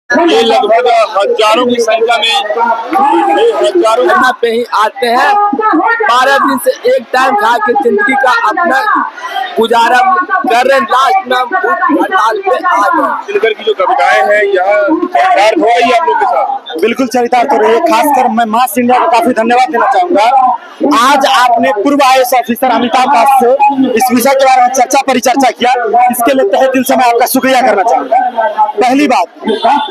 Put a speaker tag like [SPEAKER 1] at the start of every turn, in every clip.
[SPEAKER 1] ये लगभग हजारों की संख्या में हजारों पे ही आते हैं। 12 दिन से एक टाइम खा के जिंदगी का अपना गुजारा कर रहे। लास्ट में भूख हड़ताल पे आ गए। दिनकर की जो कविताएं हैं यहाँ चरितार्थ हो रही है आप लोग के साथ।
[SPEAKER 2] बिल्कुल चरितार्थ हो रही है। खासकर मैं मास इंडिया को काफी धन्यवाद देना चाहूंगा। आज आपने पूर्व IAS ऑफिसर अमिताभ दास से इस विषय के बारे में चर्चा परिचर्चा किया, इसके लिए तहे दिल से मैं आपका शुक्रिया करना चाहूंगा। पहली बात,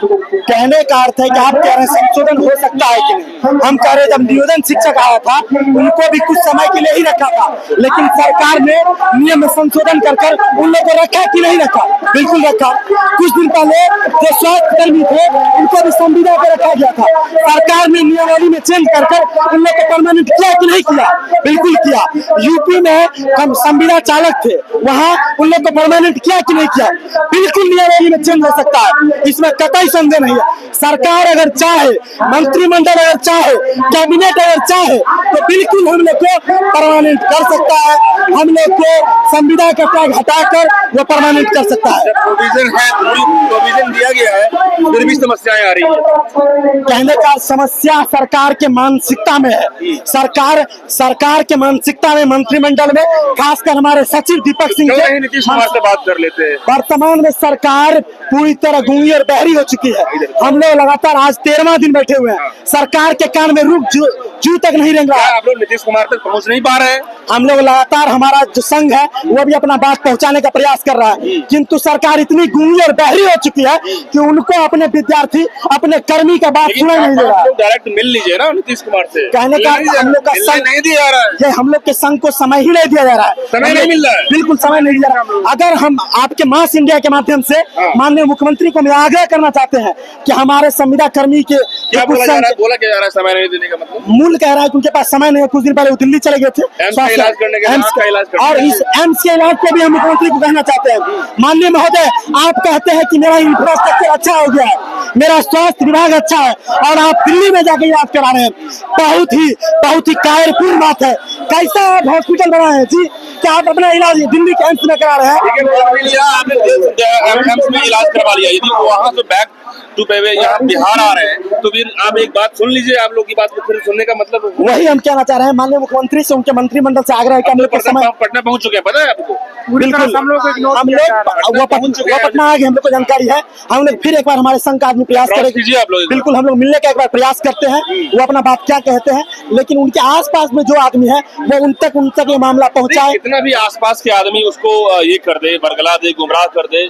[SPEAKER 2] कहने का अर्थ है कि आप कह रहे हैं संशोधन हो सकता है कि नहीं। हम कह रहे जब नियोजन शिक्षक आया था उनको भी कुछ समय के लिए ही रखा था, लेकिन सरकार ने नियम में संशोधन कर उन लोगों को रखा कि नहीं रखा? बिल्कुल रखा। कुछ दिन पहले जो स्वास्थ्य कर्मी थे उनको भी संविदा पे रखा गया था। सरकार ने नियमावली में चेंज कर उन लोग को परमानेंट किया कि नहीं किया? बिल्कुल किया। यूपी में हम संविदा चालक थे, वहाँ उन लोग को परमानेंट किया कि नहीं किया? बिल्कुल नियमावली में चेंज हो सकता है, इसमें कतई संदेह नहीं है। सरकार अगर चाहे, मंत्रिमंडल अगर चाहे, कैबिनेट अगर चाहे तो बिल्कुल हम लोग को परमानेंट कर सकता है। हम लोग को संविदा का टैग हटाकर वो परमानेंट कर सकता है।
[SPEAKER 1] प्रोविजन है, प्रोविजन दिया गया है, फिर भी समस्याएं आ रही है।
[SPEAKER 2] कहने का समस्या सरकार के मानसिकता में है। सरकार के मानसिकता में, मंत्रिमंडल में, खासकर हमारे सचिव दीपक सिंह
[SPEAKER 1] नीतीश कुमार से बात कर लेते हैं।
[SPEAKER 2] वर्तमान में सरकार पूरी तरह गूंगी और बहरी हो चुकी है। हम लोग लगातार आज 13वां दिन बैठे हुए हैं, सरकार के कान में रुक जू तक नहीं रेंग रहा है।
[SPEAKER 1] आप लोग नीतीश कुमार तक पहुंच नहीं पा रहे हैं।
[SPEAKER 2] हम लोग लगातार, हमारा जो संघ है वो भी अपना बात पहुंचाने का प्रयास कर रहा है, किंतु सरकार इतनी गूंगी और बहरी हो चुकी है कि उनको अपने विद्यार्थी, अपने कर्मी का बात सुनाई नहीं दे रहा है।
[SPEAKER 1] डायरेक्ट मिल लीजिए ना नीतीश कुमार से।
[SPEAKER 2] कहने का हम लोग का संघ
[SPEAKER 1] नहीं दिया जा रहा है,
[SPEAKER 2] ये हम लोग के संघ को समय ही नहीं दिया जा रहा है।
[SPEAKER 1] समय नहीं मिल रहा है,
[SPEAKER 2] बिल्कुल समय नहीं दिया जा रहा। अगर हम आपके मास इंडिया के माध्यम से माननीय मुख्यमंत्री को आग्रह करना चाहते हैं कि हमारे संविदा कर्मी के
[SPEAKER 1] क्या बोला जा रहा है समय नहीं देने का मतलब?
[SPEAKER 2] मूल कह रहा है कि उनके पास समय नहीं है। कुछ दिन पहले वो दिल्ली चले गए थे
[SPEAKER 1] इलाज करने के लिए,
[SPEAKER 2] और इस एम्स के इलाज पे भी हम मुख्यमंत्री को कहना चाहते हैं, माननीय महोदय, आप कहते हैं कि मेरा इंफ्रास्ट्रक्चर अच्छा हो गया है, मेरा स्वास्थ्य विभाग अच्छा है, और आप दिल्ली में जाके इलाज करा रहे हैं। बहुत ही कायरपूर्ण बात है। कैसा आप हॉस्पिटल बनाए हैं जी कि आप अपना इलाज दिल्ली के एम्स में करा रहे हैं?
[SPEAKER 1] आपने एम्स में इलाज करवा लिया, यदि वहाँ से बैक टू पे यहाँ बिहार आ रहे हैं तो फिर आप एक बात सुन लीजिए। आप लोग की बात फिर सुनने का मतलब
[SPEAKER 2] वही हम कहना चाह रहे हैं। माननीय मुख्यमंत्री से, उनके मंत्रिमंडल से आग्रह है कि हम लोग
[SPEAKER 1] पटना पहुंच चुके हैं, पता है आपको?
[SPEAKER 2] बिल्कुल, हम लोग पटना आ गए, हम लोग को जानकारी है। हम लोग फिर एक बार हमारे संघ का आदमी प्रयास करेंगे।
[SPEAKER 1] आप लोग
[SPEAKER 2] बिल्कुल, हम लोग मिलने का एक बार प्रयास करते हैं, वो अपना बात क्या कहते हैं, लेकिन उनके आसपास में जो आदमी है वो उन तक ये मामला पहुंचाए।
[SPEAKER 1] कितना भी आसपास के आदमी उसको ये कर दे, बरगला दे, गुमराह कर दे,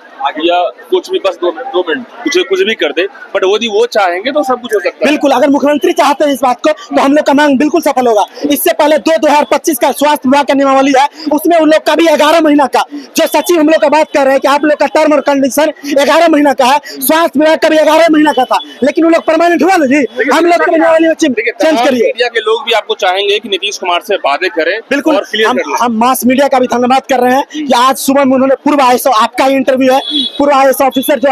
[SPEAKER 1] या कुछ भी, बस 2 मिनट कुछ भी कर दे, बट वो चाहेंगे तो सब कुछ हो सकता है।
[SPEAKER 2] बिल्कुल, अगर मुख्यमंत्री चाहते हैं इस बात को तो हम लोग का मांग बिल्कुल सफल होगा। इससे पहले 2025 का स्वास्थ्य विभाग का नियमावली है, उसमें उन लोग का भी 11 महीना का, जो सचिव हम लोग का बात कर रहे हैं कि आप लोग का टर्म और कंडीशन 11 महीना का है, स्वास्थ्य विभाग का भी 11 महीना का था, लेकिन उन लोग परमानेंट हुआ ना जी। हम लोग नियमावली में चेंज करिए।
[SPEAKER 1] मीडिया के लोग भी आपको चाहेंगे कि नीतीश कुमार से बातें करें।
[SPEAKER 2] बिल्कुल, हम मास मीडिया का भी धन्यवाद कर रहे हैं कि आज सुबह में उन्होंने पूर्व IAS, आपका इंटरव्यू है, पूर्व IAS ऑफिसर जो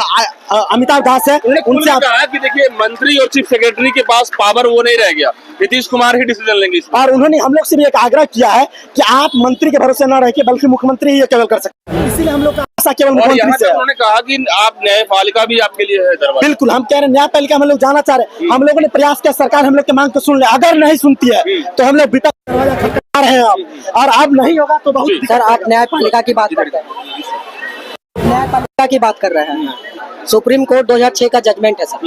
[SPEAKER 2] अमिताभ दास है, उनसे
[SPEAKER 1] कहा कि देखिए मंत्री और चीफ सेक्रेटरी के पास पावर वो नहीं रह गया, नीतीश कुमार ही डिसीजन लेंगे।
[SPEAKER 2] और उन्होंने हम लोग से भी एक आग्रह किया है कि आप मंत्री के भरोसे न रह के बल्कि मुख्यमंत्री ही ये केवल कर सकते हैं। इसीलिए हम लोग का आशा केवल मुख्यमंत्री से है।
[SPEAKER 1] उन्होंने कहा कि आप न्यायपालिका भी आपके लिए है दरवाजा।
[SPEAKER 2] बिल्कुल, हम कह रहे हैं न्यायपालिका हम लोग जाना चाह रहे हैं। हम लोगों ने प्रयास किया, सरकार हम लोग की मांग को सुन ले, अगर नहीं सुनती है तो हम लोग विपक्ष दरवाजा खटखटा रहे हैं आप, और अब नहीं होगा तो बहुत।
[SPEAKER 3] सर, आप न्यायपालिका की बात करते हैं, न्यायपालिका की बात कर रहे हैं। सुप्रीम कोर्ट 2006 का जजमेंट है सर,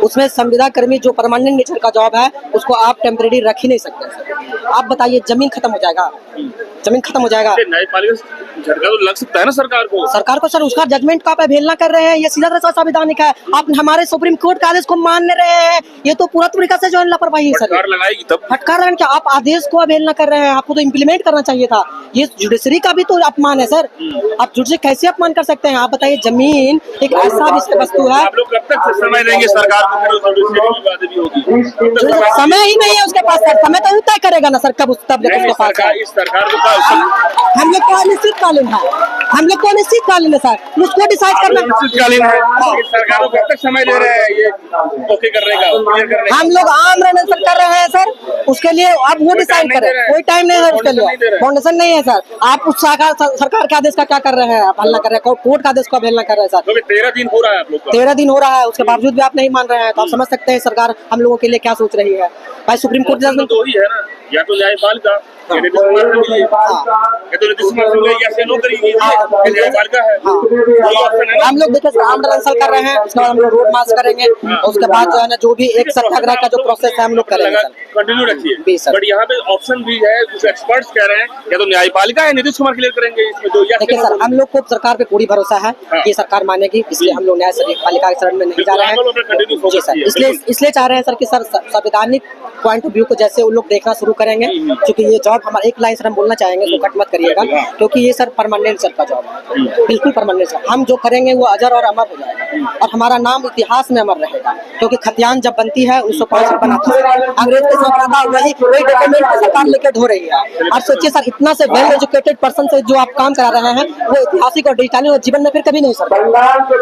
[SPEAKER 3] उसमें संविदा कर्मी जो परमानेंट नेचर का जॉब है उसको आप टेम्परेरी रख ही नहीं सकते सर। आप बताइए, जमीन खत्म हो जाएगा, जमीन खत्म हो जाएगा।
[SPEAKER 1] न्यायपालिका झटका तो लग सकता है ना सरकार को
[SPEAKER 3] सर, उसका जजमेंट का आप अवहेलना कर रहे हैं, ये सीधा तरह संवैधानिक है। आप हमारे सुप्रीम कोर्ट के आदेश को मान रहे हैं, ये तो पूरा तरीका से जो है लापरवाही है सर।
[SPEAKER 1] फटकार लगाएगी तब।
[SPEAKER 3] फटकार लगाने क्या, आप आदेश को अवहेलना कर रहे हैं, आपको तो इम्प्लीमेंट करना चाहिए था। ये जुडिशरी का भी तो अपमान है सर। आप जुडिशरी कैसे अपमान कर सकते हैं? आप बताइए, जमीन एक ऐसा वस्तु है।
[SPEAKER 1] आप लोग कब तक समय देंगे सरकार को?
[SPEAKER 3] समय ही नहीं है उसके पास सर, समय तो तय करेगा ना सर, कब उसके पास। हम लोग को अनिश्चितकालीन है, हम लोग को अनिश्चितकालीन है सर, उसको डिसाइड करना।
[SPEAKER 1] अनिश्चितकालीन है, सरकार को कब तक समय दे रहे हैं ये ओके करने का?
[SPEAKER 3] हम लोग आम रेनेशन कर रहे हैं सर, उसके लिए आप वो डिसाइड करें, कोई टाइम नहीं है उसके लिए, फाउंडेशन नहीं है सर। आप उस सरकार के आदेश का क्या कर रहे हैं? आप हल्ला कर रहे हैं, कोर्ट का आदेश को अवहेलना कर रहे हैं सर।
[SPEAKER 4] तो 13 दिन हो रहा है आप लोग का।
[SPEAKER 3] 13 दिन हो रहा है, उसके बावजूद भी आप नहीं मान रहे हैं, तो आप समझ सकते हैं सरकार हम लोगों के लिए क्या सोच रही है। भाई सुप्रीम कोर्ट जजमेंट
[SPEAKER 4] तो वही है ना, या तो न्यायपालिका या नीतीश कुमार से मिलिए, या तो नीतीश कुमार से मिलिए या से नो करिए, ये न्यायपालिका है। यही ऑप्शन है ना।
[SPEAKER 3] हम लोग देखिए सर आंदोलन अनशन कर रहे हैं, उसके बाद हम लोग रोड मार्च करेंगे और उसके बाद जो है ना जो भी एक सत्याग्रह का जो प्रोसेस है हम लोग करेंगे सर।
[SPEAKER 4] कंटिन्यू
[SPEAKER 3] जी
[SPEAKER 4] रखिए,
[SPEAKER 3] सर।
[SPEAKER 4] बट यहाँ पे ऑप्शन भी है, कुछ एक्सपर्ट्स कह रहे हैं या तो न्यायपालिका या नीतीश कुमार क्लियर करेंगे इसमें, तो या
[SPEAKER 3] देखिए सर हम लोग को सरकार पे पूरी भरोसा है कि ये सरकार मानेगी, इसलिए हम लोग न्यायपालिका के शरण में नहीं जा रहे हैं। जी सर, इसलिए चाह रहे हैं सर कि सर संवैधानिक पॉइंट ऑफ व्यू को जैसे उन लोग देखना शुरू करेंगे, क्योंकि ये जॉब हमारा एक लाइन सर हम बोलना चाहेंगे, तो कट मत करिएगा, क्योंकि ये सर परमानेंट सर का जॉब है, बिल्कुल परमानेंट सर। हम जो करेंगे वो अजर और अमर हो जाएगा और हमारा नाम इतिहास में अमर रहेगा, क्योंकि खतियान जब बनती है 1905 में बना था, अंग्रेज के साथ बना, वही डॉक्यूमेंट को सरकार लेकर ढो रही है। और सोचिए सर इतना से वेल एजुकेटेड पर्सन से जो आप काम करा रहे हैं वो ऐतिहासिक और डिजिटल और जीवन में फिर कभी नहीं सर।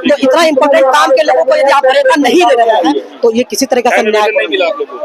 [SPEAKER 3] तो इतना इंपॉर्टेंट काम के लोगों को यदि आप वेतन नहीं दे रहे हैं तो ये किसी तरीके से न्याय।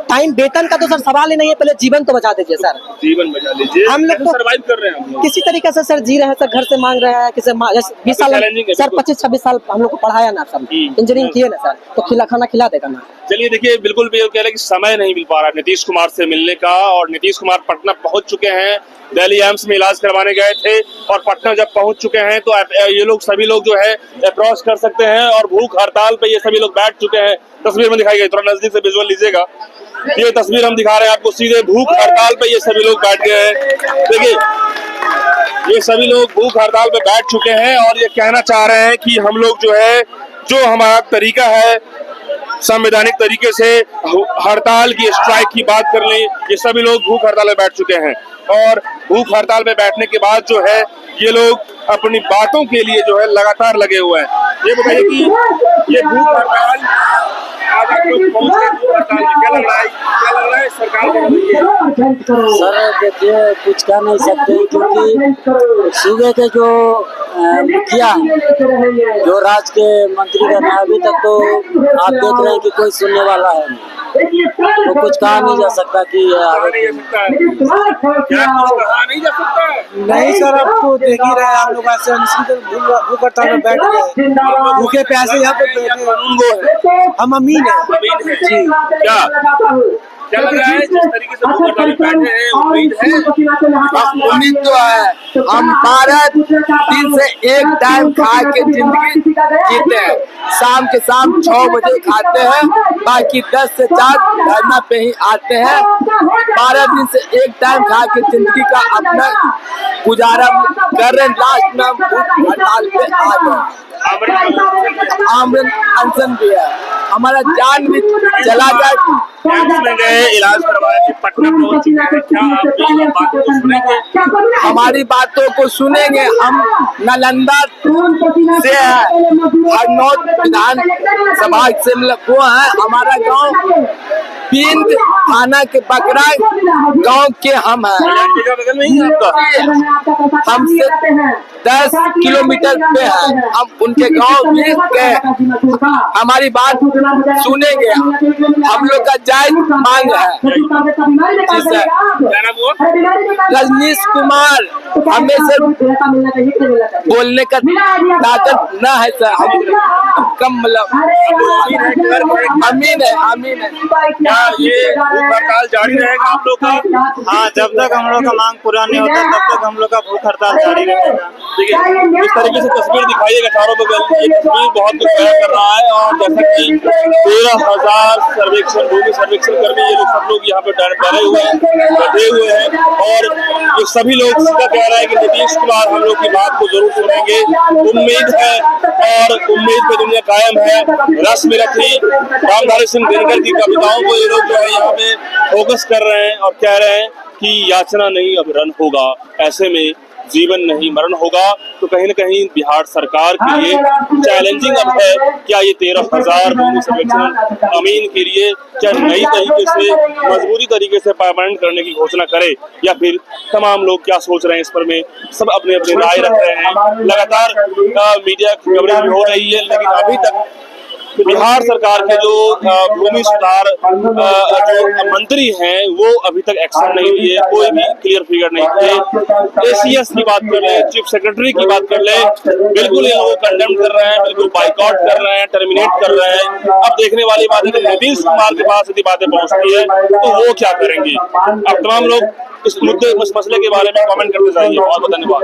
[SPEAKER 3] टाइम वेतन का तो सर सवाल ही नहीं है, पहले जीवन तो बचा दीजिए सर,
[SPEAKER 4] जीवन बचा लीजिए।
[SPEAKER 3] हम लोग तो
[SPEAKER 4] सर्वाइव कर रहे हैं हम लोग।
[SPEAKER 3] किसी तरीके से सर जी रहे हैं सर, घर से मांग रहे हैं, किसी 20 साल सर 25-26 साल हम लोग को पढ़ाया ना सर, इंजीनियरिंग किए ना सर, तो खाना खिला देगा ना।
[SPEAKER 4] चलिए देखिए, बिल्कुल भी कह रहे कि समय नहीं मिल पा रहा नीतीश कुमार से मिलने का, और नीतीश कुमार पटना पहुंच चुके हैं, दिल्ली एम्स में इलाज करवाने गए थे और पटना जब पहुंच चुके हैं तो ये लोग सभी लोग जो है अप्रोच कर सकते हैं और भूख हड़ताल पे ये सभी लोग बैठ चुके हैं। तस्वीर में दिखाई गई, थोड़ा नजदीक से विजुअल लीजिएगा, ये तस्वीर हम दिखा रहे हैं आपको, सीधे भूख हड़ताल पे ये सभी लोग बैठ गए हैं। देखिए ये सभी लोग भूख हड़ताल पे बैठ चुके हैं और ये कहना चाह रहे हैं कि हम लोग जो है, जो हमारा तरीका है संवैधानिक तरीके से हड़ताल की, स्ट्राइक की बात कर लें, ये सभी लोग भूख हड़ताल में बैठ चुके हैं और भूख हड़ताल में बैठने के बाद जो है ये लोग अपनी बातों के लिए जो है लगातार लगे हुए हैं। ये बताइए कि ये भूख हड़ताल आज आप लोग पहुंचे, भूख हड़ताल में क्या लग रहा है सरकार कर रही है?
[SPEAKER 5] सर देखिए कुछ कह नहीं सकते, क्योंकि सूबे के जो मुखिया जो राज्य के मंत्री बने अभी तक तो आप देख रहे हैं कि कोई सुनने वाला है नहीं, तो कुछ कहा नहीं जा सकता कि
[SPEAKER 4] नहीं जा सकता।
[SPEAKER 6] नहीं सर, अब तो देख ही रहे हैं आप लोग, ऐसे भूख हड़ताल में बैठ गए, भूखे प्यासे यहाँ पे बैठे। हम अमीन है जी।
[SPEAKER 4] क्या लग रहा है जिस तरीके से भूख हड़ताल में बैठे हैं, उम्मीद है?
[SPEAKER 1] उम्मीद तो है, हम 12 दिन से एक टाइम खा के जिंदगी जीते हैं, शाम के शाम 6 बजे खाते हैं, बाकी 10 से 4 धरना पे ही आते हैं। 12 दिन से एक टाइम खा के जिंदगी का अपना गुजारा कर रहे हैं, लास्ट में हम भूख हड़ताल पे आ गए। आमरण अनशन भी है, हमारा जान भी चला जाए।
[SPEAKER 4] एम्स में गए, इलाज करवाए थे, पटना पहुंच चुके हैं, क्या आपकी बातों को सुनेंगे?
[SPEAKER 1] हमारी बातों को सुनेंगे। हम नालंदा से है, हरनौत विधान सभा से वो है, हमारा गांव पिंड थाना के बकरा गांव के हम हैं।
[SPEAKER 4] बगल में ही है आपका?
[SPEAKER 1] हमसे 10 किलोमीटर पे है, हम उनके गांव में गए, हमारी बात सुनेंगे, हम लोग का जायज मांग है। जी सर।
[SPEAKER 4] क्या नाम हुआ?
[SPEAKER 1] रजनीश कुमार, हमें से बोलने का ताकत न है सर, हम कम मतलब अमीन है।
[SPEAKER 4] क्या ये भूख हड़ताल जारी रहेगा आप लोग का?
[SPEAKER 6] हाँ, जब तक हम लोग का मांग पूरा नहीं होता तब तक हम लोग का भूख हड़ताल जारी रहेगा।
[SPEAKER 4] देखिए इस तरीके से तस्वीर दिखाइएगा चारों बगल, ये तस्वीर बहुत कुछ बयां कर रहा है। और जैसा कि 13,000 सर्वेक्षण भूमि सर्वेक्षण कर्मी ये लोग सब लोग यहाँ पे डरे हुए हैं, बैठे हुए हैं और ये सभी लोग सीधा कह रहे हैं कि नीतीश कुमार हम लोग की बात को जरूर सुनेंगे। उम्मीद है और उम्मीद पे दुनिया कायम है। रस में रखी रामधारी सिंह दिनकर की कविताओं को ये लोग जो है यहाँ पे फोकस कर रहे हैं और कह रहे हैं कि याचना नहीं अब रण होगा, ऐसे में जीवन नहीं मरण होगा। तो कहीं न कहीं बिहार सरकार के लिए चैलेंजिंग अब है, क्या ये 13,000 भूमि सर्वेक्षण अमीन के लिए क्या नई तरीके से मजबूरी तरीके से परमानेंट करने की घोषणा करे, या फिर तमाम लोग क्या सोच रहे हैं इस पर में सब अपने अपने राय रख रहे हैं। लगातार मीडिया की कवरेज भी हो रही है, लेकिन अभी तक बिहार सरकार के जो भूमि सुधार जो मंत्री हैं वो अभी तक एक्शन नहीं लिए, कोई भी क्लियर फिगर नहीं किए। एसीएस की बात कर ले, चीफ सेक्रेटरी की बात कर ले, बिल्कुल ये लोग कंडेम कर रहे हैं, बिल्कुल बाइकआउट कर रहे हैं, टर्मिनेट कर रहे हैं। अब देखने वाली बात है कि नीतीश कुमार के पास यदि बातें पहुंचती है तो वो क्या करेंगे। अब तमाम लोग इस मुद्दे, इस मसले के बारे में कमेंट करते जाइए। बहुत बहुत धन्यवाद।